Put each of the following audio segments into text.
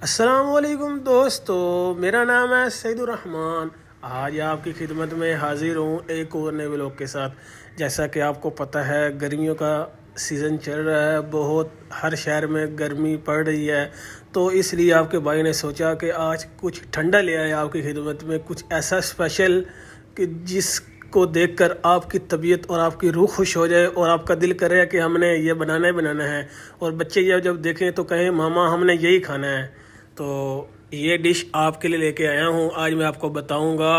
अस्सलामुअलैकुम दोस्तों, मेरा नाम है सईदुर्रहमान। आज आपकी खिदमत में हाजिर हूँ एक और नए व्लॉग के साथ। जैसा कि आपको पता है, गर्मियों का सीज़न चल रहा है, बहुत हर शहर में गर्मी पड़ रही है। तो इसलिए आपके भाई ने सोचा कि आज कुछ ठंडा ले आए आपकी खिदमत में, कुछ ऐसा स्पेशल कि जिसको देखकर आपकी तबीयत और आपकी रूह खुश हो जाए और आपका दिल करे कि हमने ये बनाना ही बनाना है। और बच्चे ये जब देखें तो कहें मामा हमने यही खाना है। तो ये डिश आपके लिए लेके आया हूँ। आज मैं आपको बताऊँगा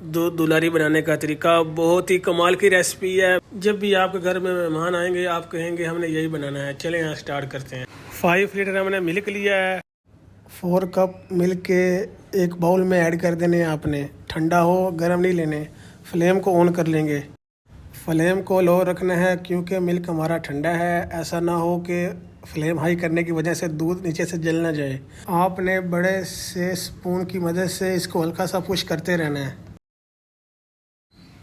दूध दुलारी बनाने का तरीका। बहुत ही कमाल की रेसिपी है। जब भी आपके घर में मेहमान आएंगे आप कहेंगे हमने यही बनाना है। चलें यहाँ स्टार्ट करते हैं। 5 लीटर हमने मिल्क लिया है। 4 कप मिल्क के एक बाउल में ऐड कर देने हैं आपने। ठंडा हो, गर्म नहीं लेने। फ्लेम को ऑन कर लेंगे। फ्लेम को लो रखना है क्योंकि मिल्क हमारा ठंडा है। ऐसा ना हो कि फ्लेम हाई करने की वजह से दूध नीचे से जल ना जाए। आपने बड़े से स्पून की मदद से इसको हल्का सा पुश करते रहना है।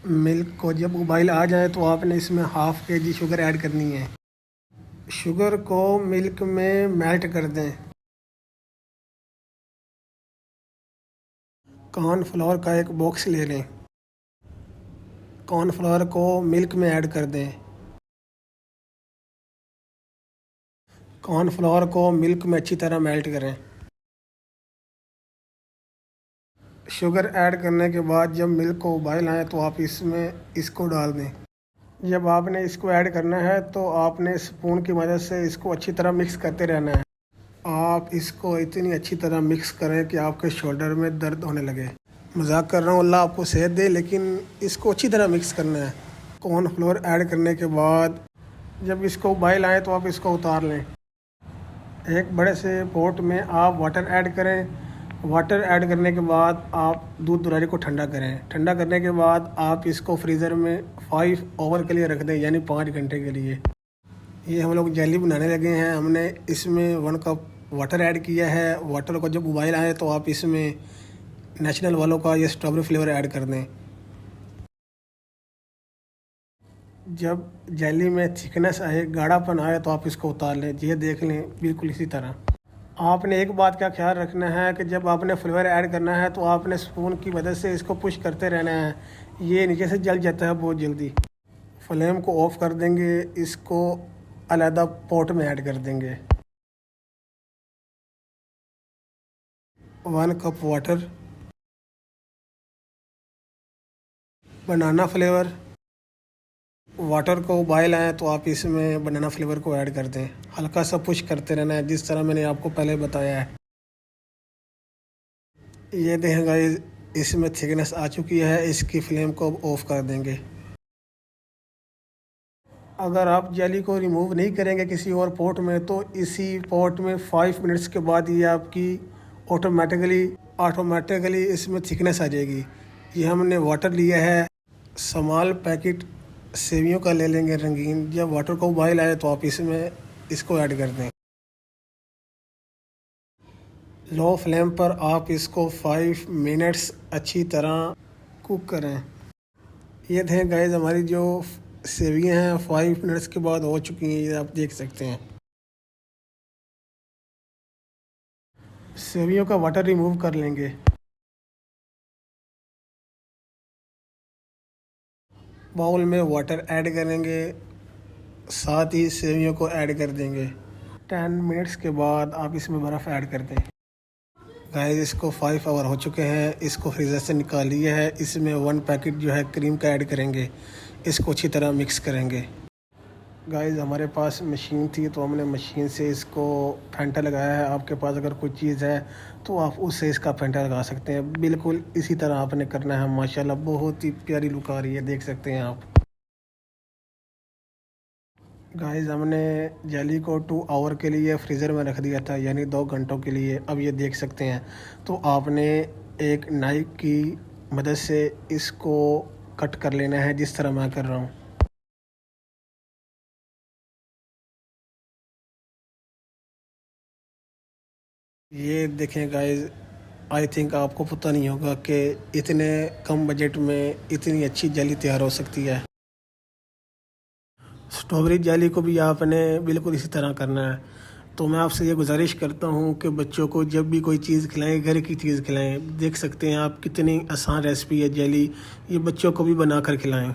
मिल्क को जब उबाइल आ जाए तो आपने इसमें ½ kg शुगर ऐड करनी है। शुगर को मिल्क में मेल्ट कर दें। कॉर्नफ्लोर का एक बॉक्स ले लें। कॉर्नफ्लोर को मिल्क में ऐड कर दें। कॉर्नफ्लोर को मिल्क में अच्छी तरह मेल्ट करें। शुगर ऐड करने के बाद जब मिल्क को उबाल आए तो आप इसमें इसको डाल दें। जब आपने इसको ऐड करना है तो आपने स्पून की मदद से इसको अच्छी तरह मिक्स करते रहना है। आप इसको इतनी अच्छी तरह मिक्स करें कि आपके शोल्डर में दर्द होने लगे। मजाक कर रहा हूँ, अल्लाह आपको सेहत दे, लेकिन इसको अच्छी तरह मिक्स करना है। कॉर्नफ्लोर ऐड करने के बाद जब इसको उबाल आए तो आप इसको उतार लें। एक बड़े से पॉट में आप वाटर ऐड करें। वाटर ऐड करने के बाद आप दूध दुलारी को ठंडा करें। ठंडा करने के बाद आप इसको फ्रीज़र में 5 आवर के लिए रख दें, यानी 5 घंटे के लिए। ये हम लोग जेली बनाने लगे हैं। हमने इसमें 1 कप वाटर ऐड किया है। वाटर को जब उबाल आए तो आप इसमें नेचुरल वालों का ये स्ट्रॉबेरी फ्लेवर ऐड कर दें। जब जेली में थिकनेस आए, गाढ़ापन आए, तो आप इसको उतार लें। ये देख लें, बिल्कुल इसी तरह। आपने एक बात का ख्याल रखना है कि जब आपने फ्लेवर ऐड करना है तो आपने स्पून की मदद से इसको पुश करते रहना है। ये नीचे से जल जाता है बहुत जल्दी। फ्लेम को ऑफ कर देंगे। इसको अलहदा पॉट में ऐड कर देंगे। 1 cup water, banana flavour. Water को उबाल आए तो आप इसमें बनाना फ्लेवर को ऐड कर दें। हल्का सा पुश करते रहना है, जिस तरह मैंने आपको पहले बताया है। ये देखें गाइस, इसमें थिकनेस आ चुकी है। इसकी फ्लेम को अब ऑफ कर देंगे। अगर आप जेली को रिमूव नहीं करेंगे किसी और पॉट में तो इसी पॉट में 5 मिनट्स के बाद ये आपकी ऑटोमेटिकली इसमें थिकनेस आ जाएगी। ये हमने वाटर लिया है। स्मॉल पैकेट सेवियों का ले लेंगे रंगीन। जब वाटर को उबाल आए तो आप इसमें इसको ऐड कर दें। लो फ्लेम पर आप इसको 5 मिनट्स अच्छी तरह कुक करें। ये देखें गाइस, हमारी जो सेवियां हैं 5 मिनट्स के बाद हो चुकी हैं। ये आप देख सकते हैं। सेवियों का वाटर रिमूव कर लेंगे। बाउल में वाटर ऐड करेंगे, साथ ही सेवियों को ऐड कर देंगे। 10 मिनट्स के बाद आप इसमें बर्फ़ ऐड कर दें। गाइस, इसको 5 आवर हो चुके हैं। इसको फ्रीज़र से निकाल लिया है। इसमें 1 पैकेट जो है क्रीम का ऐड करेंगे। इसको अच्छी तरह मिक्स करेंगे। गाइस, हमारे पास मशीन थी तो हमने मशीन से इसको फेंटा लगाया है। आपके पास अगर कोई चीज़ है तो आप उससे इसका फेंटा लगा सकते हैं। बिल्कुल इसी तरह आपने करना है। माशाल्लाह बहुत ही प्यारी लुक आ रही है, देख सकते हैं आप। गाइस, हमने जेली को 2 आवर के लिए फ्रीज़र में रख दिया था, यानी 2 घंटों के लिए। अब ये देख सकते हैं। तो आपने एक नाइफ की मदद से इसको कट कर लेना है, जिस तरह मैं कर रहा हूँ। ये देखें गाइस, आई थिंक आपको पता नहीं होगा कि इतने कम बजट में इतनी अच्छी जेली तैयार हो सकती है। स्ट्रॉबेरी जेली को भी आपने बिल्कुल इसी तरह करना है। तो मैं आपसे ये गुजारिश करता हूँ कि बच्चों को जब भी कोई चीज़ खिलाएं घर की चीज़ खिलाएं। देख सकते हैं आप कितनी आसान रेसिपी है जेली, ये बच्चों को भी बना कर खिलाएं।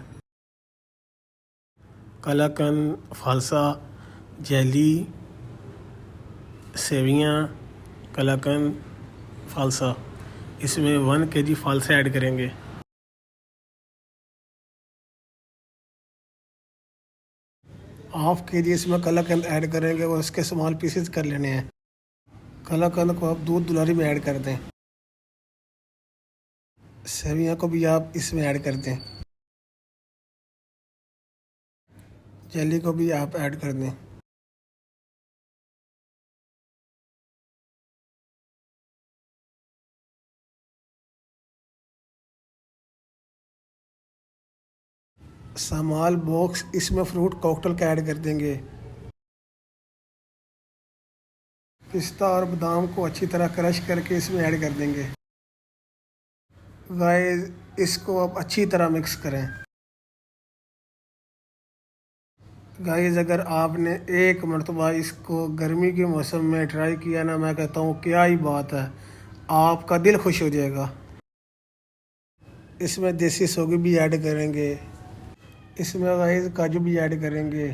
कलाकंद, फालसा, जेली, सेवियाँ, कलाकंद, फालसा, इसमें 1 kg फालसा ऐड करेंगे। ½ kg इसमें कलाकंद ऐड करेंगे और इसके स्मॉल पीसेस कर लेने हैं। कलाकंद को आप दूध दुलारी में ऐड कर दें। सेवियाँ को भी आप इसमें ऐड कर दें। जेली को भी आप ऐड कर दें। स्मॉल बॉक्स इसमें फ्रूट कॉकटेल का ऐड कर देंगे। पिस्ता और बादाम को अच्छी तरह क्रश करके इसमें ऐड कर देंगे। गाइस, इसको आप अच्छी तरह मिक्स करें। गाइस, अगर आपने एक मरतबा इसको गर्मी के मौसम में ट्राई किया ना, मैं कहता हूँ क्या ही बात है, आपका दिल खुश हो जाएगा। इसमें देसी सौगी भी ऐड करेंगे। इसमें गाइस काजू भी ऐड करेंगे।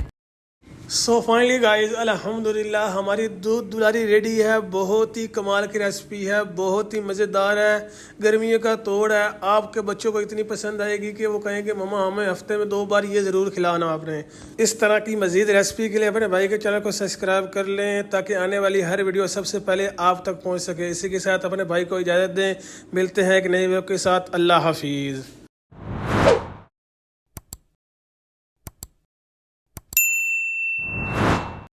सो फाइनली गाइस, अल्हम्दुलिल्लाह हमारी दूध दुलारी रेडी है। बहुत ही कमाल की रेसिपी है, बहुत ही मज़ेदार है, गर्मियों का तोड़ है। आपके बच्चों को इतनी पसंद आएगी कि वो कहेंगे मम्मा हमें हफ्ते में 2 बार ये ज़रूर खिलाना आपने। इस तरह की मज़ीद रेसिपी के लिए अपने भाई के चैनल को सब्सक्राइब कर लें ताकि आने वाली हर वीडियो सबसे पहले आप तक पहुँच सके। इसी के साथ अपने भाई को इजाज़त दें। मिलते हैं एक नई वीडियो के साथ। अल्लाह हाफिज़।